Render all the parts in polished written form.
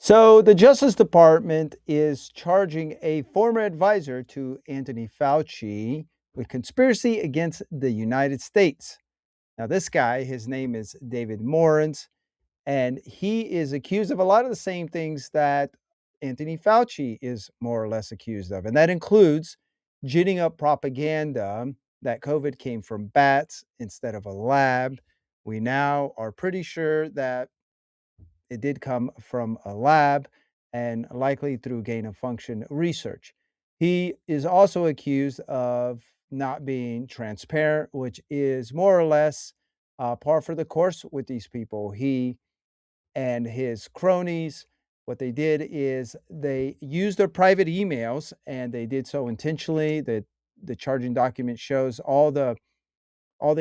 So, the Justice Department is charging a former advisor to Anthony Fauci with conspiracy against the United States. Now, this guy, his name is David Morans, and he is accused of a lot of the same things that Anthony Fauci is more or less accused of. And that includes ginning up propaganda that COVID came from bats instead of a lab. We now are pretty sure that it did come from a lab and likely through gain of function research. He is also accused of not being transparent, which is more or less par for the course with these people. He and his cronies, what they did is they used their private emails and they did so intentionally. The charging document shows all the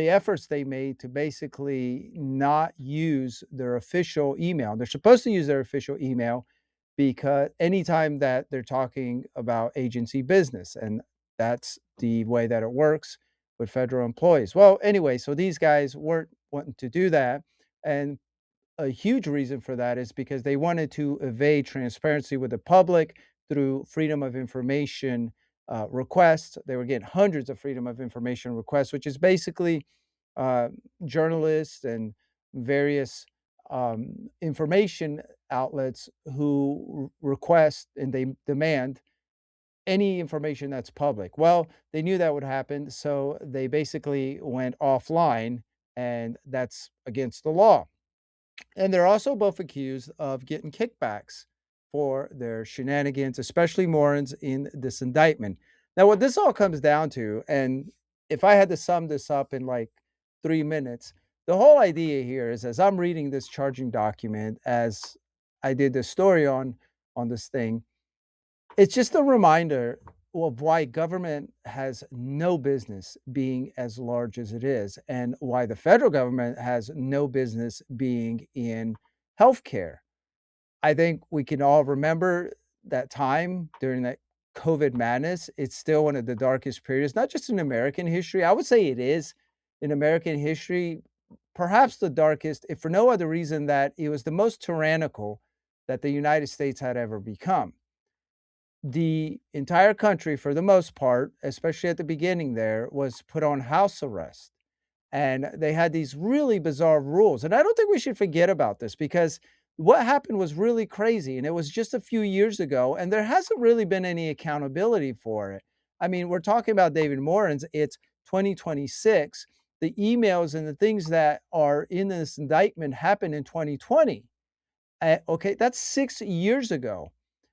efforts they made to basically not use their official email. They're supposed to use their official email because anytime that they're talking about agency business, and that's the way that it works with federal employees. Well, anyway, so these guys weren't wanting to do that. And a huge reason for that is because they wanted to evade transparency with the public through freedom of information requests. They were getting hundreds of freedom of information requests, which is basically uh, journalists and various information outlets who request and they demand any information that's public. Well, they knew that would happen, so they basically went offline, and that's against the law. And they're also both accused of getting kickbacks for their shenanigans, especially Morin's in this indictment. Now, what this all comes down to, and if I had to sum this up in like 3 minutes, the whole idea here is as I'm reading this charging document, as I did this story on this thing, it's just a reminder of why government has no business being as large as it is, and why the federal government has no business being in healthcare. I think we can all remember that time during that COVID madness. It's still one of the darkest periods, not just in American history. I would say it is in American history, perhaps the darkest, if for no other reason that it was the most tyrannical that the United States had ever become. The entire country, for the most part, especially at the beginning there, was put on house arrest. And they had these really bizarre rules. And I don't think we should forget about this because what happened was really crazy. And it was just a few years ago. And there hasn't really been any accountability for it. I mean, we're talking about David Morans, it's 2026. The emails and the things that are in this indictment happened in 2020. Okay, that's 6 years ago.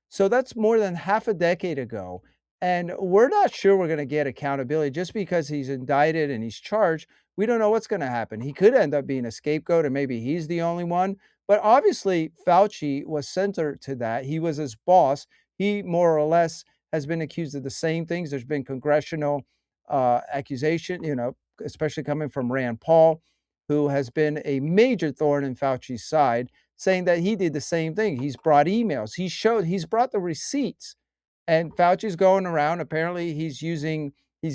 So that's more than half a decade ago, and we're not sure we're gonna get accountability just because he's indicted and he's charged. We don't know what's gonna happen. He could end up being a scapegoat, and maybe he's the only one, but obviously, Fauci was center to that. He was his boss. He more or less has been accused of the same things. There's been congressional, accusation, especially coming from Rand Paul, who has been a major thorn in Fauci's side, saying that he did the same thing. He's brought emails. He's brought the receipts. And Fauci's going around. Apparently, he's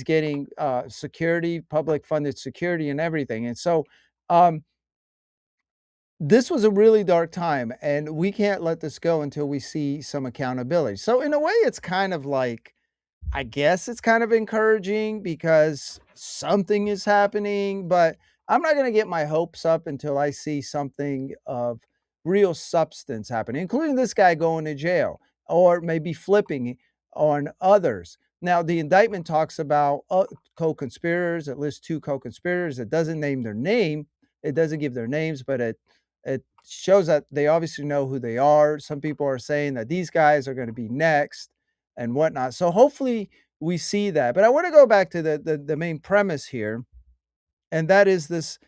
getting security, public funded security, and everything. And so, um, this was a really dark time, and we can't let this go until we see some accountability. So, in a way, it's kind of like I guess it's kind of encouraging because something is happening, but I'm not gonna get my hopes up until I see something of real substance happening, including this guy going to jail or maybe flipping on others. Now, the indictment talks about co-conspirators, at least two co-conspirators. It doesn't name their name. It doesn't give their names, but it shows that they obviously know who they are. Some people are saying that these guys are going to be next and whatnot. So hopefully we see that. But I want to go back to the main premise here, and that is this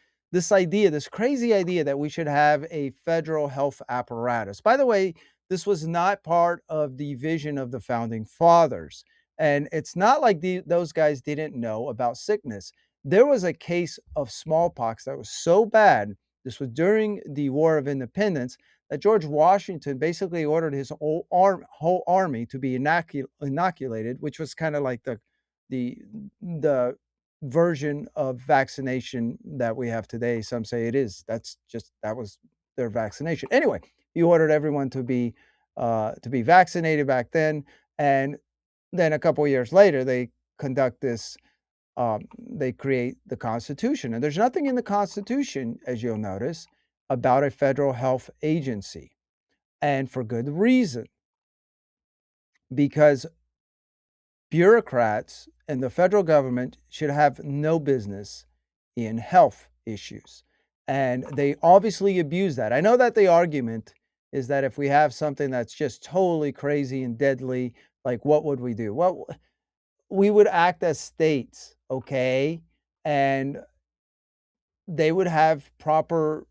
idea, this crazy idea that we should have a federal health apparatus. By the way, this was not part of the vision of the founding fathers. And it's not like those guys didn't know about sickness. There was a case of smallpox that was so bad. This was during the War of Independence that George Washington basically ordered his whole army to be inoculated, which was kind of like the the version of vaccination that we have today. Some say it is. That was their vaccination. Anyway, he ordered everyone to be to be vaccinated back then. And then a couple of years later, they conduct this. They create the Constitution, and there's nothing in the Constitution, as you'll notice, about a federal health agency, and for good reason, because bureaucrats and the federal government should have no business in health issues. And they obviously abuse that. I know that the argument is that if we have something that's just totally crazy and deadly, like what would we do? Well, we would act as states, okay? And they would have proper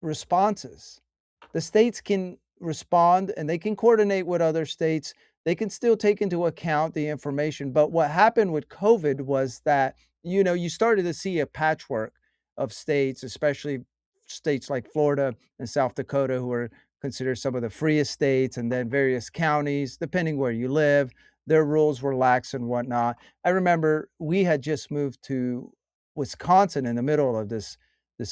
responses. The states can respond and they can coordinate with other states. They can still take into account the information. But what happened with COVID was that, you started to see a patchwork of states, especially states like Florida and South Dakota, who are considered some of the freest states, and then various counties, depending where you live, their rules were lax and whatnot. I remember we had just moved to Wisconsin in the middle of this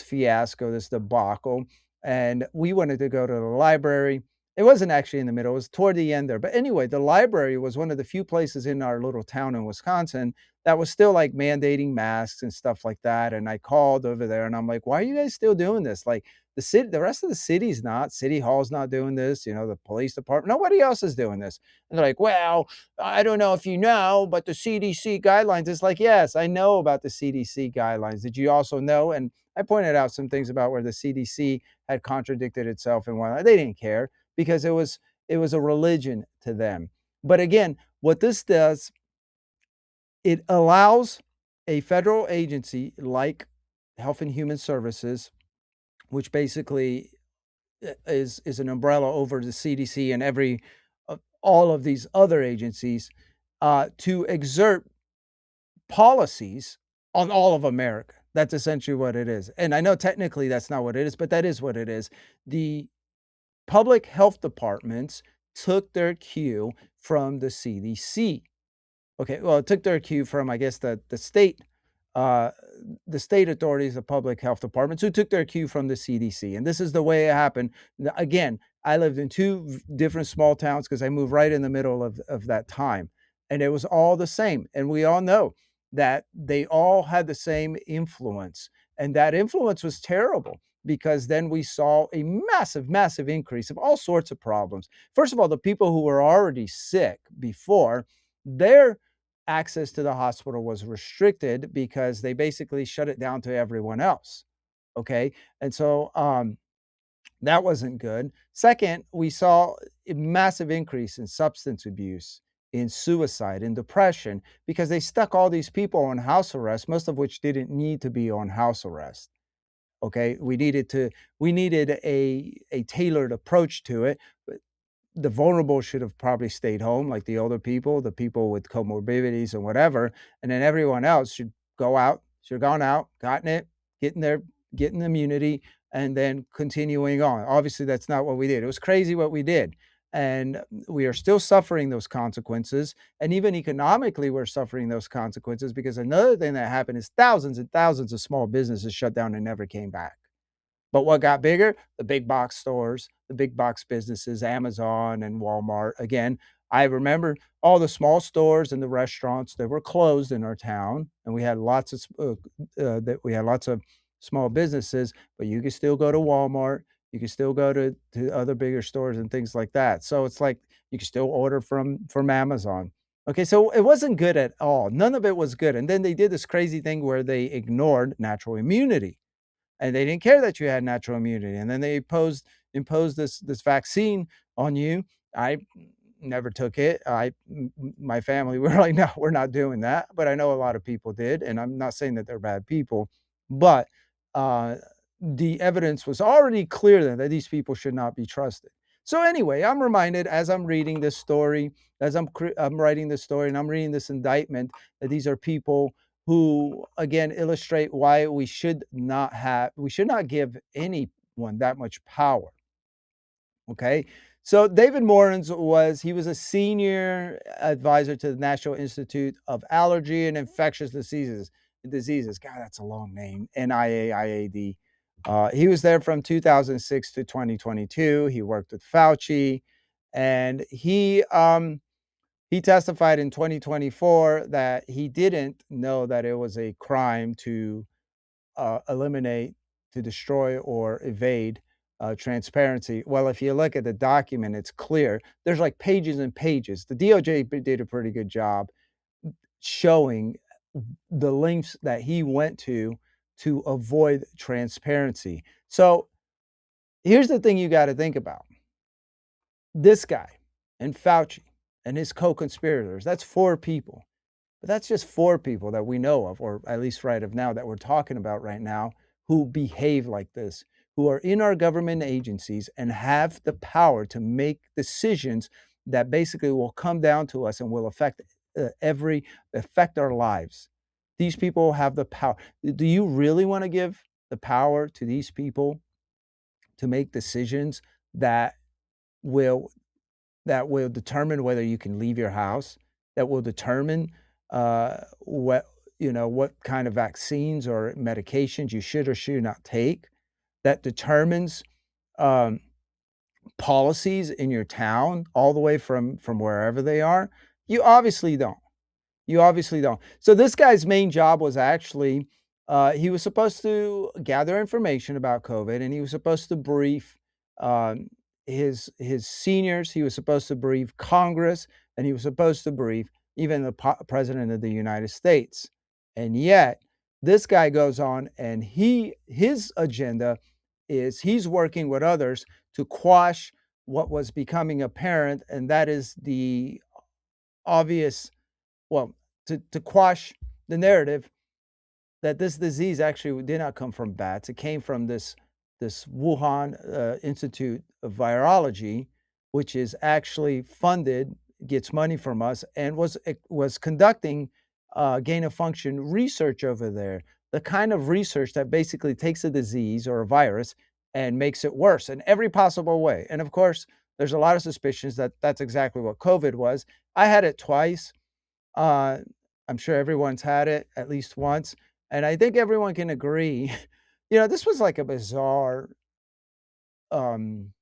fiasco, this debacle, and we wanted to go to the library. It wasn't actually in the middle, it was toward the end there. But anyway, the library was one of the few places in our little town in Wisconsin that was still like mandating masks and stuff like that. And I called over there and I'm like, why are you guys still doing this? Like the rest of the city's not, City Hall's not doing this, the police department, nobody else is doing this. And they're like, well, I don't know if you know, but the CDC guidelines. It's like, yes, I know about the CDC guidelines. Did you also know? And I pointed out some things about where the CDC had contradicted itself and whatnot. They didn't care because it was a religion to them. But again, what this does, it allows a federal agency like Health and Human Services, which basically is an umbrella over the CDC and all of these other agencies, to exert policies on all of America. That's essentially what it is. And I know technically that's not what it is, but that is what it is. The public health departments took their cue from the CDC. Okay, well, it took their cue from, I guess, uh, the state authorities, the public health departments, who took their cue from the CDC. And this is the way it happened. Again, I lived in two different small towns because I moved right in the middle of that time. And it was all the same. And we all know that they all had the same influence. And that influence was terrible because then we saw a massive, massive increase of all sorts of problems. First of all, the people who were already sick before, their access to the hospital was restricted because they basically shut it down to everyone else. Okay. And so that wasn't good. Second, we saw a massive increase in substance abuse, in suicide, in depression, because they stuck all these people on house arrest, most of which didn't need to be on house arrest. Okay. We needed a tailored approach to it. The vulnerable should have probably stayed home, like the older people, the people with comorbidities and whatever, and then everyone else should have gone out, gotten it, getting immunity, and then continuing on. Obviously, that's not what we did. It was crazy what we did. And we are still suffering those consequences. And even economically, we're suffering those consequences because another thing that happened is thousands and thousands of small businesses shut down and never came back. But what got bigger? The big box stores, the big box businesses, Amazon and Walmart. Again, I remember all the small stores and the restaurants that were closed in our town, and we had lots of small businesses. But you could still go to Walmart, you could still go to other bigger stores and things like that. So it's like you can still order from Amazon. Okay, so it wasn't good at all. None of it was good. And then they did this crazy thing where they ignored natural immunity and they didn't care that you had natural immunity. And then they imposed this vaccine on you. I never took it. My family were like, no, we're not doing that. But I know a lot of people did, and I'm not saying that they're bad people, but uh, the evidence was already clear then that these people should not be trusted. So anyway, I'm reminded as I'm reading this story, I'm writing this story, and I'm reading this indictment, that these are people who again illustrate why we should not give anyone that much power. Okay. So David Morans was a senior advisor to the National Institute of Allergy and Infectious Diseases. God, that's a long name. NIAID. He was there from 2006 to 2022. He worked with Fauci, And he testified in 2024 that he didn't know that it was a crime to eliminate, to destroy, or evade transparency. Well, if you look at the document, it's clear. There's like pages and pages. The DOJ did a pretty good job showing the lengths that he went to avoid transparency. So here's the thing you got to think about: this guy and Fauci and his co-conspirators. That's four people. But that's just four people that we know of, or at least right of now that we're talking about right now, who behave like this, who are in our government agencies and have the power to make decisions that basically will come down to us and will affect our lives. These people have the power. Do you really want to give the power to these people to make decisions that will determine whether you can leave your house, that will determine what what kind of vaccines or medications you should or should not take, that determines um, policies in your town all the way from wherever they are? You obviously don't. You obviously don't. So this guy's main job was actually he was supposed to gather information about COVID, and he was supposed to brief um, his seniors. He was supposed to brief Congress, and he was supposed to brief even the president of the United States. And yet, this guy goes on, and his agenda is he's working with others to quash what was becoming apparent, and that is the obvious, well, to quash the narrative that this disease actually did not come from bats. It came from this Wuhan Institute of Virology, which is actually funded, gets money from us, and was conducting gain of function research over there. The kind of research that basically takes a disease or a virus and makes it worse in every possible way. And of course, there's a lot of suspicions that that's exactly what COVID was. I had it twice. Uh, I'm sure everyone's had it at least once, and I think everyone can agree, this was like a bizarre, um,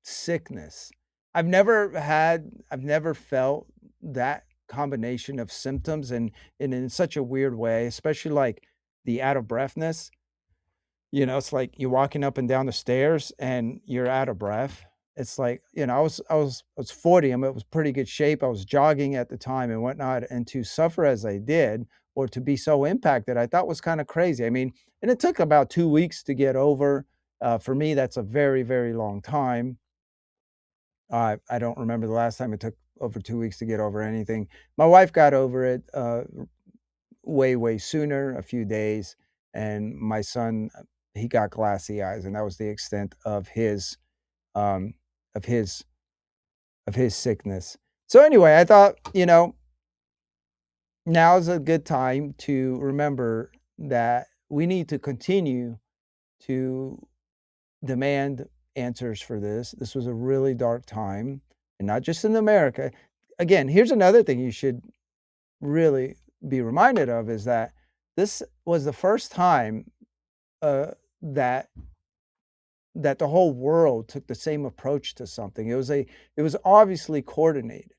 sickness. I've never felt that combination of symptoms and in such a weird way, especially like the out of breathness. It's like you're walking up and down the stairs and you're out of breath. It's like, I was 40. I was pretty good shape. I was jogging at the time and whatnot. And to suffer as I did, or to be so impacted, I thought was kind of crazy. I mean, and it took about 2 weeks to get over. For me, that's a very, very long time. I don't remember the last time it took over 2 weeks to get over anything. My wife got over it way, way sooner, a few days, and my son, he got glassy eyes, and that was the extent um, of his of his sickness. So anyway, I thought, now is a good time to remember that we need to continue to demand answers for this. This was a really dark time, and not just in America. Again, here's another thing you should really be reminded of is that this was the first time uh, that the whole world took the same approach to something. It was obviously coordinated.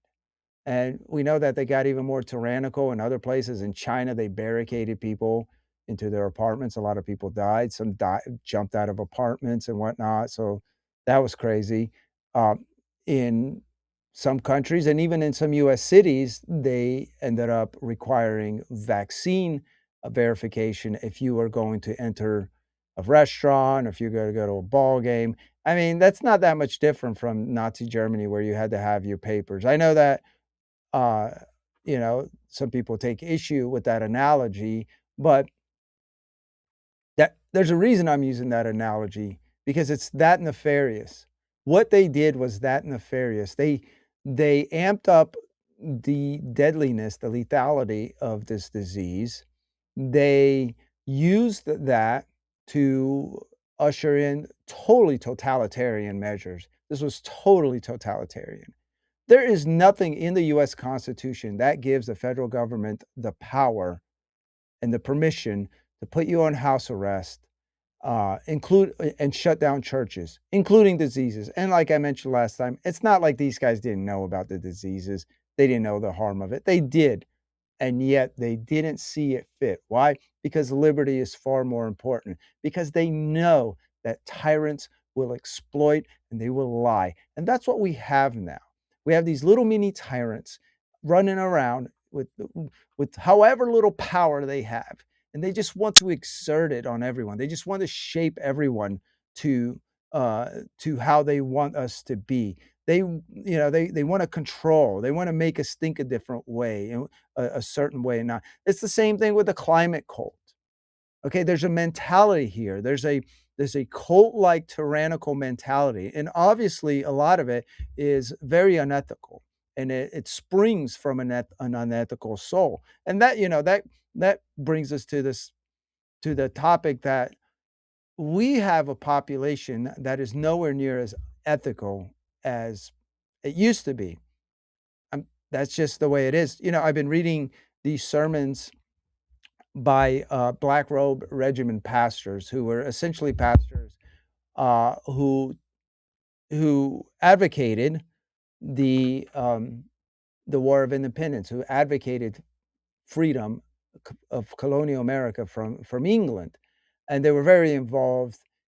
And we know that they got even more tyrannical in other places. In China, they barricaded people into their apartments. A lot of people died. Some jumped out of apartments and whatnot. So that was crazy. In some countries and even in some US cities, they ended up requiring vaccine verification if you are going to enter a restaurant, if you're going to go to a ball game. I mean, that's not that much different from Nazi Germany where you had to have your papers. I know that uh, some people take issue with that analogy, but that there's a reason I'm using that analogy because it's that nefarious. What they did was that nefarious. They amped up the deadliness, the lethality of this disease. They used that to usher in totally totalitarian measures. This was totally totalitarian. There is nothing in the US Constitution that gives the federal government the power and the permission to put you on house arrest include and shut down churches, including diseases. And like I mentioned last time, it's not like these guys didn't know about the diseases. They didn't know the harm of it. They did, and yet they didn't see it fit. Why? Because liberty is far more important. Because they know that tyrants will exploit and they will lie. And that's what we have now. We have these little mini tyrants running around with however little power they have, and they just want to exert it on everyone. They just want to shape everyone to to how they want us to be. They want to control. They want to make us think a different way, a certain way. And not. It's the same thing with the climate cult. Okay, there's a mentality here. There's a cult-like tyrannical mentality, and obviously a lot of it is very unethical, and it springs from an unethical soul. And that brings us to this to the topic that we have a population that is nowhere near as ethical as it used to be. That's just the way it is. I've been reading these sermons by Black Robe Regiment pastors who were essentially pastors uh, who who advocated the um, the War of Independence, who advocated freedom of colonial America from England, and they were very involved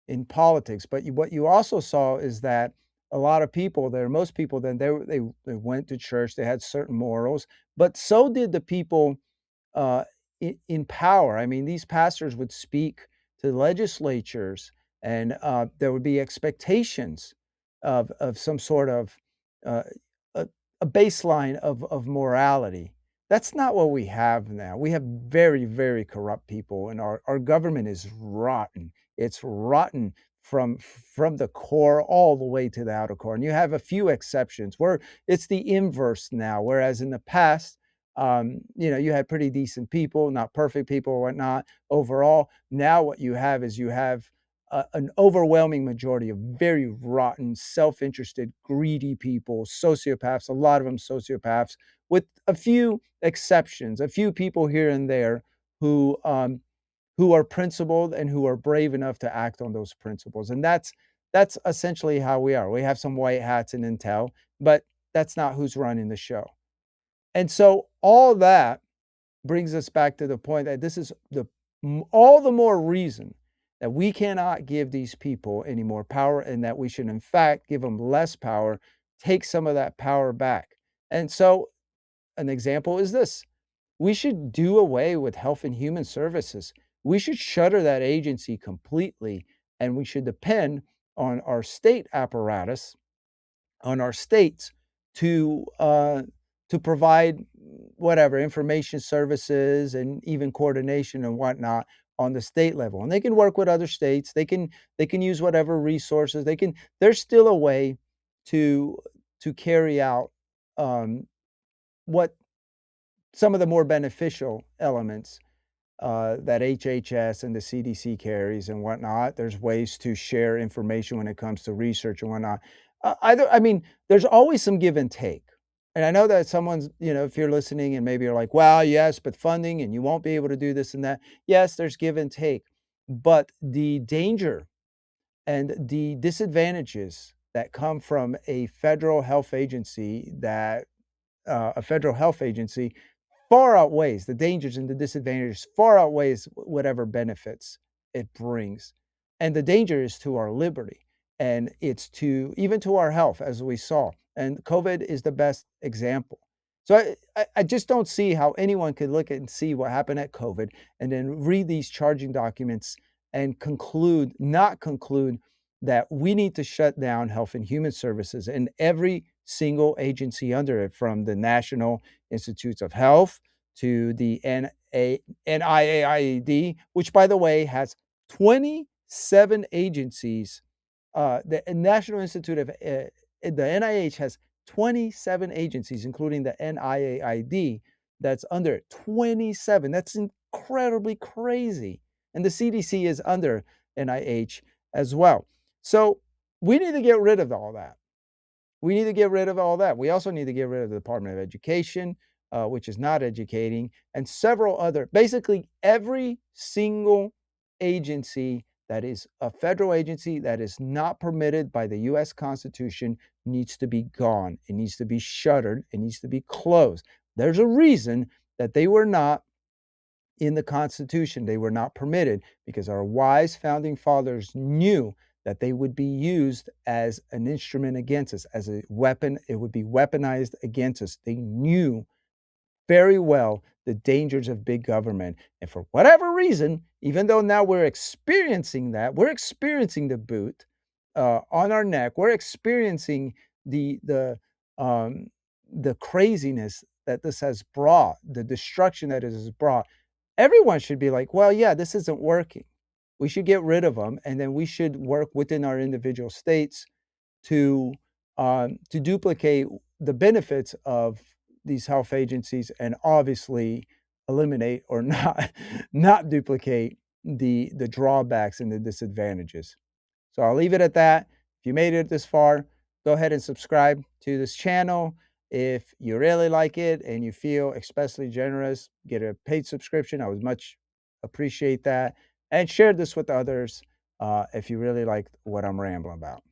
in politics. But what you also saw is that a lot of people there, most people, then they went to church, they had certain morals, but so did the people uh, in power. I mean, these pastors would speak to legislatures, and there would be expectations of some sort of uh, a baseline of morality. That's not what we have now. We have very, very corrupt people, and our government is rotten. It's rotten from the core all the way to the outer core. And you have a few exceptions where it's the inverse now, whereas in the past, you had pretty decent people, not perfect people or whatnot. Overall, now what you have is you have an overwhelming majority of very rotten, self-interested, greedy people, sociopaths, a lot of them sociopaths, with a few exceptions, a few people here and there who who are principled and who are brave enough to act on those principles. And that's essentially how we are. We have some white hats in Intel, but that's not who's running the show. And so all that brings us back to the point that this is all the more reason that we cannot give these people any more power, and that we should in fact give them less power, take some of that power back. And so an example is this: we should do away with Health and Human Services. We should shutter that agency completely, and we should depend on our state apparatus, on our states to provide whatever information services and even coordination and whatnot on the state level. And they can work with other states. They can use whatever resources they can. There's still a way to carry out what some of the more beneficial elements that HHS and the CDC carries and whatnot. There's ways to share information when it comes to research and whatnot. I mean, there's always some give and take. And I know that someone's, if you're listening and maybe you're like, well, yes, but funding and you won't be able to do this and that. Yes, there's give and take. But the danger and the disadvantages that come from a federal health agency a federal health agency far outweighs the dangers and the disadvantages, far outweighs whatever benefits it brings. And the danger is to our liberty, and it's to even to our health, as we saw. And COVID is the best example. So I just don't see how anyone could look at and see what happened at COVID and then read these charging documents and not conclude that we need to shut down Health and Human Services and every single agency under it, from the National Institutes of Health to the NIAID, which, by the way, has 27 agencies. The National Institute of the NIH has 27 agencies, including the NIAID, that's under it. 27. That's incredibly crazy. And the CDC is under NIH as well. So we need to get rid of all that. We need to get rid of all that. We also need to get rid of the Department of Education, which is not educating, and several other, basically every single agency that is a federal agency that is not permitted by the US Constitution needs to be gone. It needs to be shuttered. It needs to be closed. There's a reason that they were not in the Constitution. They were not permitted because our wise founding fathers knew that they would be used as an instrument against us, as a weapon. It would be weaponized against us. They knew very well the dangers of big government. And for whatever reason, even though now we're experiencing that, we're experiencing the boot on our neck, we're experiencing the the um, the craziness that this has brought, the destruction that it has brought. Everyone should be like, well, yeah, this isn't working. We should get rid of them, and then we should work within our individual states to duplicate the benefits of these health agencies, and obviously eliminate or not not duplicate the drawbacks and the disadvantages. So I'll leave it at that. If you made it this far, go ahead and subscribe to this channel. If you really like it and you feel especially generous, get a paid subscription. I would much appreciate that. And share this with others if you really like what I'm rambling about.